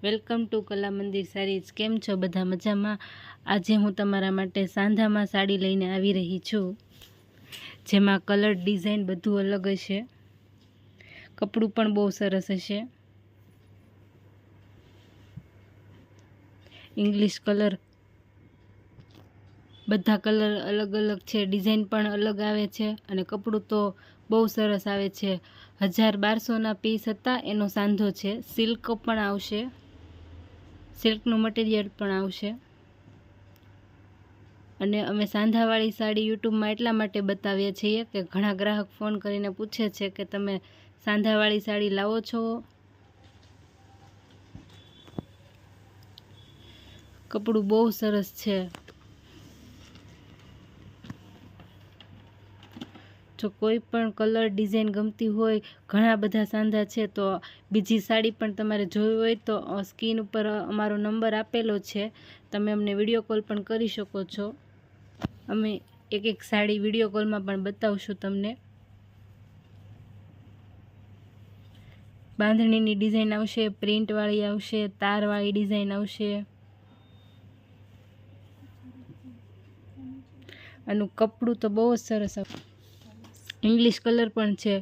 Welcome to કલા મંદિર saris. કેમ છો બધા મજામાં? આજે હું તમારા માટે સાંધામાં સાડી લઈને આવી રહી છું, જેમાં કલર ડિઝાઇન બધું અલગ હશે, કપડું પણ બહુ સરસ હશે। ઇંગ્લિશ કલર, બધા કલર અલગ અલગ છે, ડિઝાઇન પણ અલગ આવે છે અને કપડું તો બહુ સરસ આવે છે। 1200ના પીસ હતા, એનો સાંધો છે। સિલ્ક પણ આવશે, સિલ્કનું મટીરિયલ પણ આવશે। અને અમે સાંધાવાળી સાડી યુટ્યુબમાં એટલા માટે બતાવીએ છીએ કે ઘણા ગ્રાહક ફોન કરીને પૂછે છે કે તમે સાંધાવાળી સાડી લાવો છો? કપડું બહુ સરસ છે। જો કોઈ પણ કલર ડિઝાઇન ગમતી હોય, ઘણા બધા સાંધા છે, તો બીજી સાડી પણ તમારે જોવી હોય તો સ્ક્રીન ઉપર અમારો નંબર આપેલો છે, તમે અમને વિડીયો કોલ પણ કરી શકો છો। અમે એક એક સાડી વિડીયો કોલમાં પણ બતાવશું તમને। બાંધણીની ડિઝાઇન આવશે, પ્રિન્ટવાળી આવશે, તારવાળી ડિઝાઇન આવશે, આનું કપડું તો બહુ જ સરસ આવશે। ઇંગ્લિશ કલર પણ છે,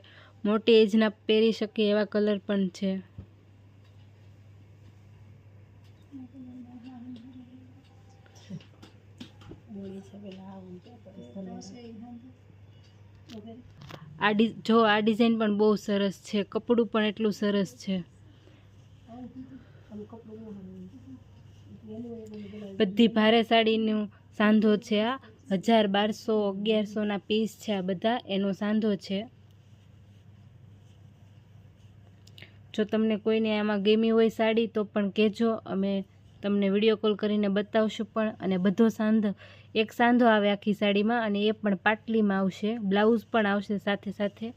મોટી એજના પહેરી શકે એવા કલર પણ છે। આ ડિઝાઇન પણ બહુ સરસ છે, કપડું પણ એટલું સરસ છે। બધી ભારે સાડીનો સાંધો છે। આ 1200 1100ના પીસ છે, આ બધા એનો સાંધો છે। જો તમને કોઈને આમાં ગમી હોય સાડી તો પણ કહેજો, અમે તમને વિડીયો કોલ કરીને બતાવશું પણ। અને બધો સાંધો, એક સાંધો આવે આખી સાડીમાં, અને એ પણ પાટલીમાં આવશે, બ્લાઉઝ પણ આવશે સાથે સાથે।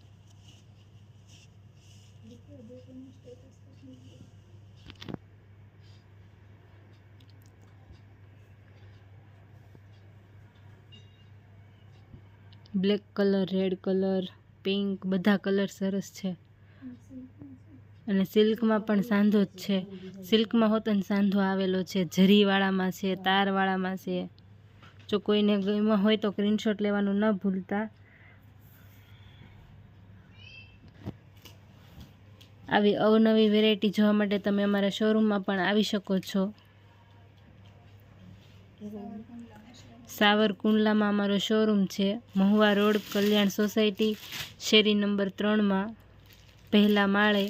Black colour, red colour, pink, બધા કલર સરસ છે। અને સિલ્કમાં પણ સાંધો જ છે, સિલ્કમાં હોતન સાંધો આવેલો છે, જરીવાળામાં છે, તારવાળામાં છે। જો કોઈને ગમ્યા હોય તો સ્ક્રીનશોટ લેવાનું ન ભૂલતા। આવી અવનવી વેરાયટી જોવા માટે તમે અમારા શોરૂમમાં પણ આવી શકો છો। સાવરકુંડલામાં અમારો શોરૂમ છે, મહુવા રોડ, કલ્યાણ સોસાયટી, શેરી નંબર 3માં, પહેલા માળે।